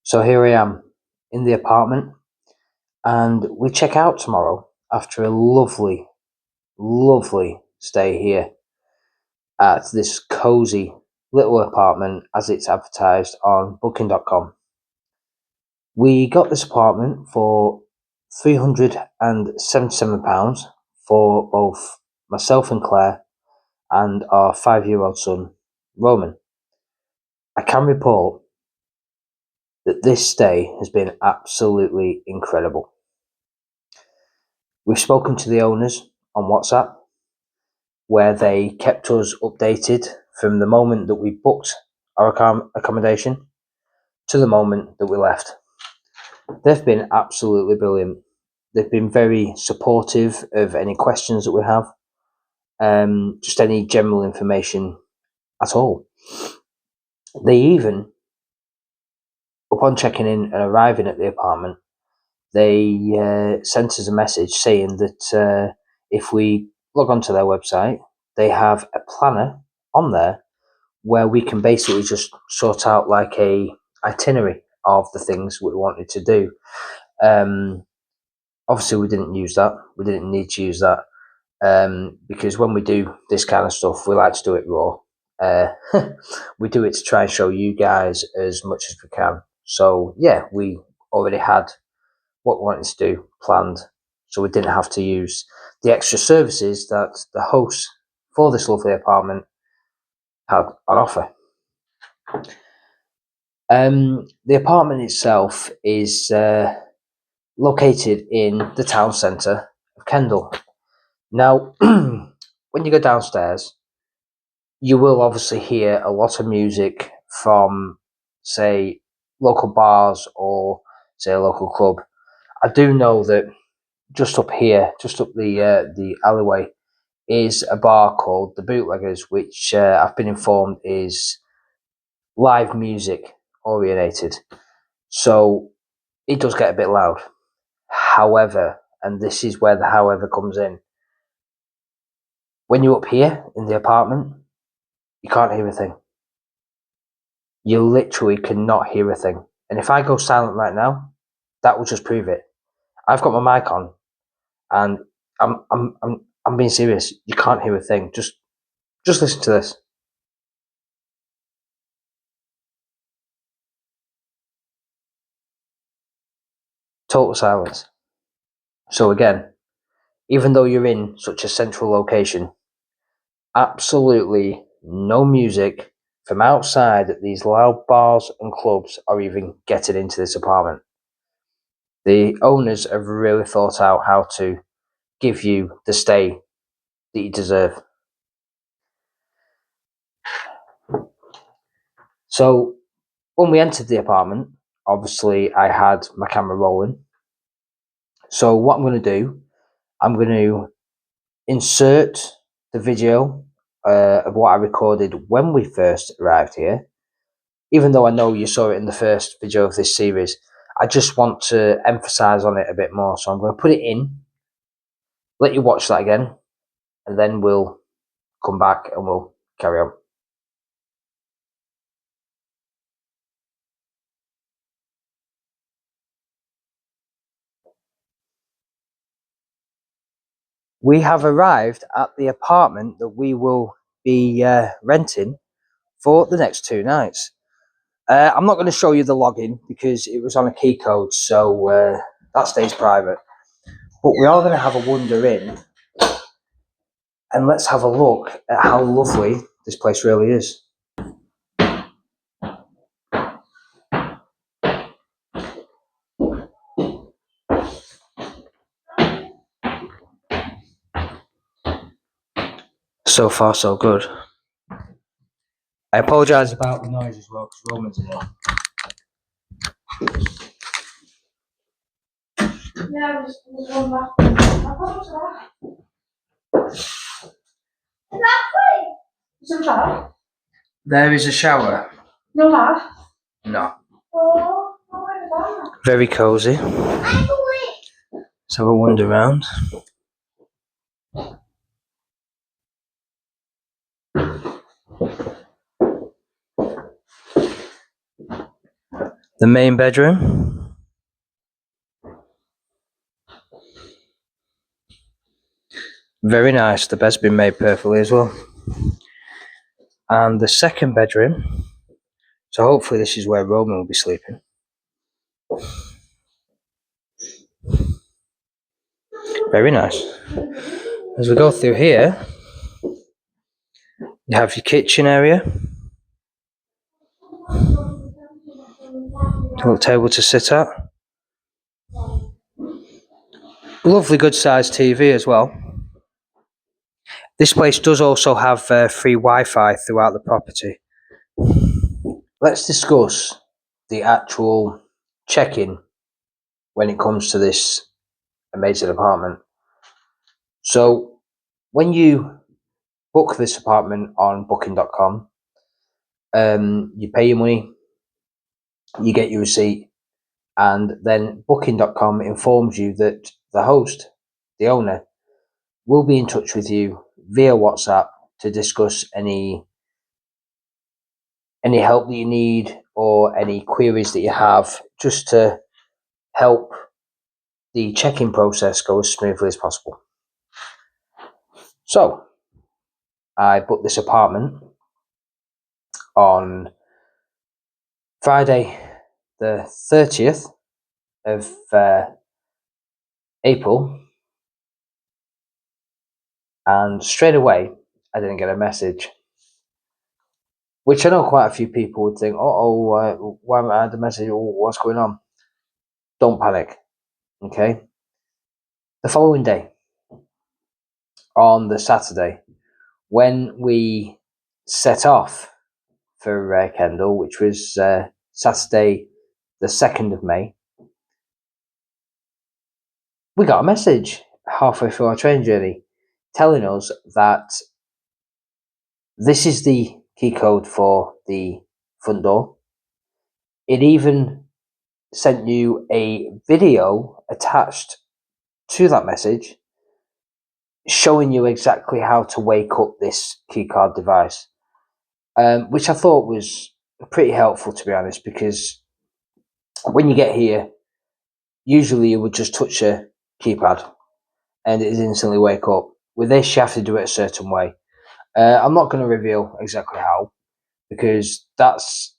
So here I am in the apartment, and we check out tomorrow after a lovely stay here at this cozy little apartment as it's advertised on booking.com. We got this apartment for £377 for both myself and Claire and our 5-year-old son, Roman. I can report that this stay has been absolutely incredible. We've spoken to the owners on WhatsApp, where they kept us updated from the moment that we booked our accommodation to the moment that we left. They've been absolutely brilliant. They've been very supportive of any questions that we have, just any general information at all. They even, upon checking in and arriving at the apartment, they sent us a message saying that if we log onto their website, they have a planner on there where we can basically just sort out like a itinerary of the things we wanted to do. Obviously, we didn't use that. We didn't need to use that because when we do this kind of stuff, we like to do it raw. We do it to try and show you guys as much as we can. So yeah, we already had what we wanted to do planned, so we didn't have to use the extra services that the host for this lovely apartment had on offer. The apartment itself is located in the town centre of Kendal. Now, when you go downstairs, you will obviously hear a lot of music from, say, local bars or, say, a local club. I do know that just up here, just up the alleyway, is a bar called the Bootleggers, which I've been informed is live music orientated. So it does get a bit loud. However, and this is where the however comes in, when you're up here in the apartment, you can't hear a thing. You literally cannot hear a thing. And if I go silent right now, that will just prove it. I've got my mic on, and I'm being serious. You can't hear a thing. Just listen to this. Total silence. So again, even though you're in such a central location, absolutely no music from outside these loud bars and clubs are even getting into this apartment. The owners have really thought out how to give you the stay that you deserve. So when we entered the apartment, obviously I had my camera rolling. So what I'm going to do, I'm going to insert the video of what I recorded when we first arrived here. Even though I know you saw it in the first video of this series, I just want to emphasize on it a bit more. So I'm going to put it in, let you watch that again, and then we'll come back and we'll carry on. We have arrived at the apartment that we will be renting for the next 2 nights. I'm not going to show you the login because it was on a key code, so that stays private. But we are going to have a wander in, and let's have a look at how lovely this place really is. So far, so good. I apologise about the noise as well because Roman's in here. Yeah, there's one back. I thought it was that. Is that free? Is there a shower? There is a shower. No bath? No. Oh, where is that? Very cosy. Let's have a wander around. The main bedroom. Very nice. The bed's been made perfectly as well. And the second bedroom. So hopefully this is where Roman will be sleeping. Very nice. As we go through here, you have your kitchen area. A little table to sit at. Lovely good sized TV as well. This place does also have free Wi-Fi throughout the property. Let's discuss the actual check-in when it comes to this amazing apartment. So when you book this apartment on booking.com, you pay your money, you get your receipt, and then booking.com informs you that the host, the owner, will be in touch with you via WhatsApp to discuss any help that you need or any queries that you have, just to help the check-in process go as smoothly as possible. So I booked this apartment on Friday the 30th of April, and straight away I didn't get a message, which I know quite a few people would think, why haven't I had a message? What's going on? Don't panic, okay? The following day, on the Saturday, when we set off for Kendal, which was Saturday the 2nd of May, we got a message halfway through our train journey telling us that this is the key code for the front door. It even sent you a video attached to that message showing you exactly how to wake up this keycard device, which I thought was pretty helpful, to be honest, because when you get here, usually you would just touch a keypad and it instantly wake up. With this, you have to do it a certain way. I'm not going to reveal exactly how, because that's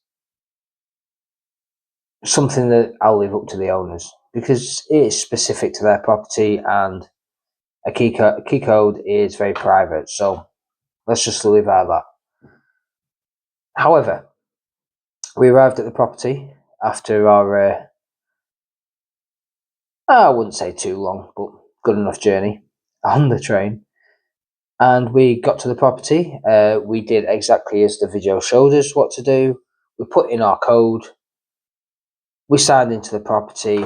something that I'll leave up to the owners, because it is specific to their property and a key code is very private. So let's just leave it at that. However, we arrived at the property after our, I wouldn't say too long, but good enough journey on the train. And we got to the property. We did exactly as the video showed us what to do. We put in our code. We signed into the property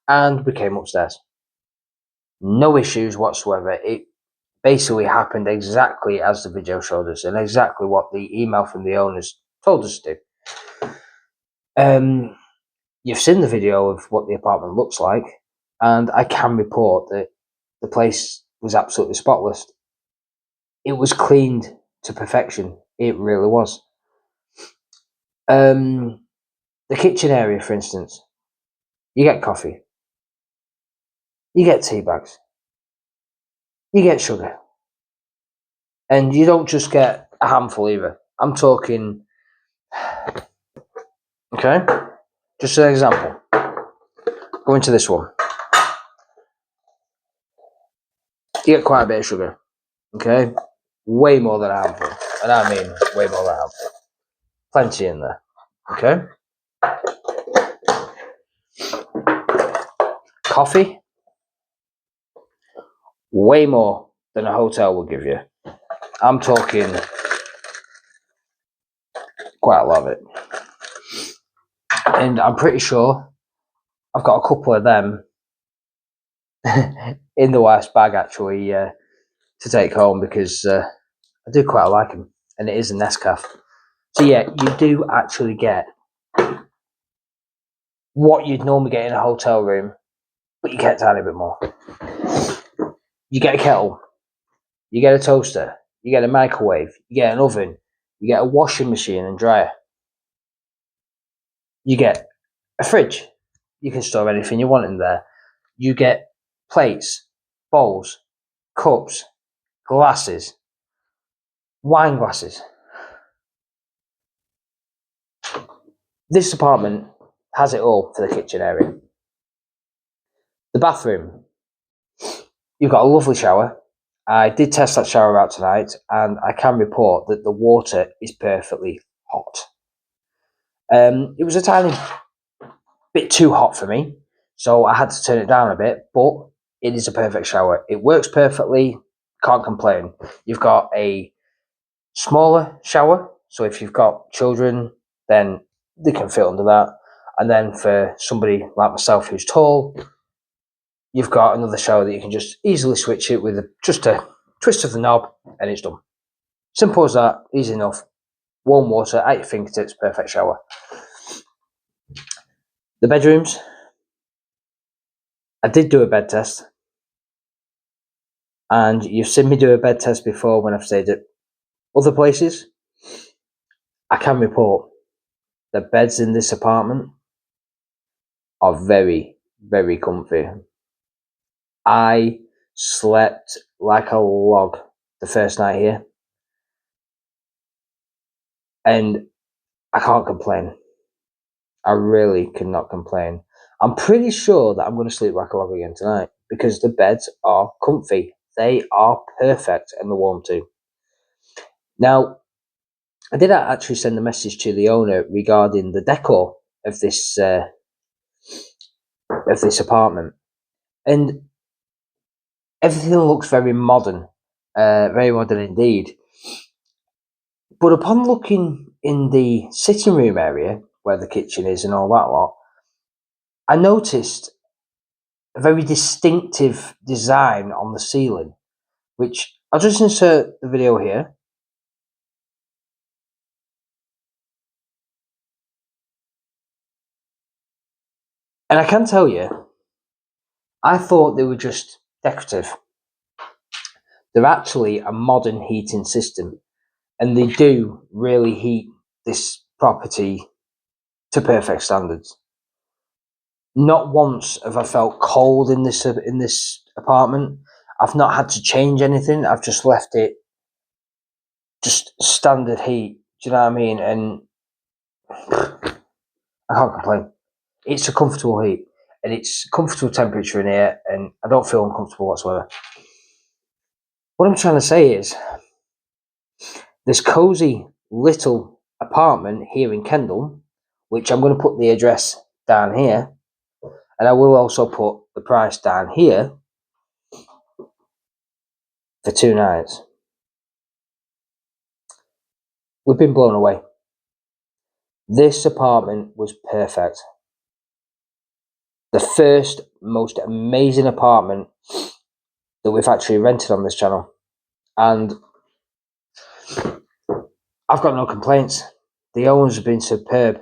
and we came upstairs. No issues whatsoever. It basically happened exactly as the video showed us and exactly what the email from the owners told us to do. You've seen the video of what the apartment looks like, and I can report that the place was absolutely spotless. It was cleaned to perfection. It really was. The kitchen area, for instance, you get coffee, you get tea bags, you get sugar, and you don't just get a handful either. I'm talking, okay, just an example. Go into this one. You get quite a bit of sugar, okay? Way more than a handful, and I mean way more than a handful. Plenty in there, okay? Coffee, way more than a hotel will give you. I'm talking quite a lot of it. And I'm pretty sure I've got a couple of them in the wife's bag, actually, to take home, because I do quite like them. And it is a Nescafe. So yeah, you do actually get what you'd normally get in a hotel room, but you get a tiny bit more. You get a kettle, you get a toaster, you get a microwave, you get an oven, you get a washing machine and dryer. You get a fridge. You can store anything you want in there. You get plates, bowls, cups, glasses, wine glasses. This apartment has it all for the kitchen area. The bathroom, you've got a lovely shower. I did test that shower out tonight, and I can report that the water is perfectly hot. It was a tiny bit too hot for me, so I had to turn it down a bit, but it is a perfect shower. It works perfectly, can't complain. You've got a smaller shower, so if you've got children, then they can fit under that. And then for somebody like myself who's tall, you've got another shower that you can just easily switch it with just a twist of the knob, and it's done. Simple as that, easy enough. Warm water at your fingertips, perfect shower. The bedrooms, I did do a bed test, and you've seen me do a bed test before when I've stayed at other places. I can report the beds in this apartment are very, very comfy. I slept like a log the first night here, and I can't complain. I really cannot complain. I'm pretty sure that I'm going to sleep like a log again tonight because the beds are comfy. They are perfect, and they're warm too. Now, I did actually send a message to the owner regarding the decor of this apartment, and everything looks very modern indeed. But upon looking in the sitting room area where the kitchen is and all that lot, I noticed a very distinctive design on the ceiling, which I'll just insert the video here. And I can tell you, I thought they were just decorative. They're actually a modern heating system, and they do really heat this property to perfect standards. Not once have I felt cold in this apartment. I've not had to change anything. I've just left it just standard heat. Do you know what I mean? And I can't complain. It's a comfortable heat, and it's comfortable temperature in here, and I don't feel uncomfortable whatsoever. What I'm trying to say is, this cozy little apartment here in Kendal, which I'm going to put the address down here, and I will also put the price down here for 2 nights. We've been blown away. This apartment was perfect. The first most amazing apartment that we've actually rented on this channel. And I've got no complaints. The owners have been superb.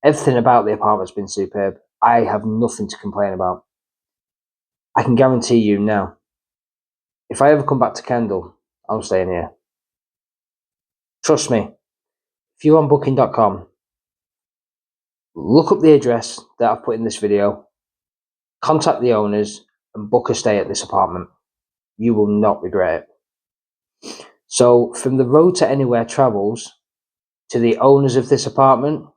Everything about the apartment's been superb. I have nothing to complain about. I can guarantee you now, if I ever come back to Kendal, I'm staying here. Trust me, if you're on booking.com, look up the address that I've put in this video, contact the owners, and book a stay at this apartment. You will not regret it. So, from the Road to Anywhere Travels to the owners of this apartment,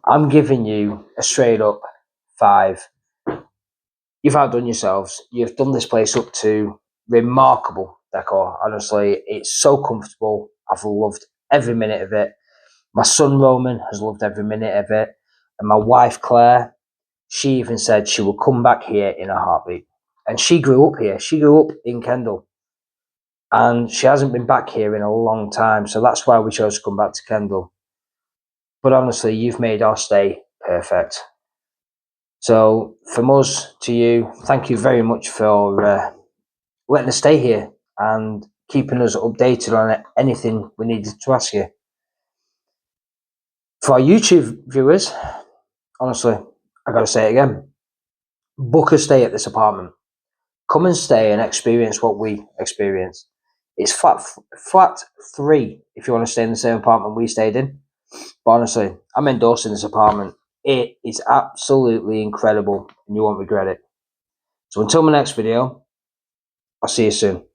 I'm giving you a straight up 5. You've outdone yourselves. You've done this place up to remarkable decor. Honestly, it's so comfortable. I've loved every minute of it. My son Roman has loved every minute of it. And my wife Claire, she even said she will come back here in a heartbeat. And she grew up here. She grew up in Kendal. And she hasn't been back here in a long time. So that's why we chose to come back to Kendal. But honestly, you've made our stay perfect. So from us to you, thank you very much for letting us stay here and keeping us updated on anything we needed to ask you. For our YouTube viewers, honestly, I gotta say it again, book a stay at this apartment. Come and stay and experience what we experienced. It's flat 3 if you want to stay in the same apartment we stayed in. But honestly, I'm endorsing this apartment. It is absolutely incredible and you won't regret it. So until my next video, I'll see you soon.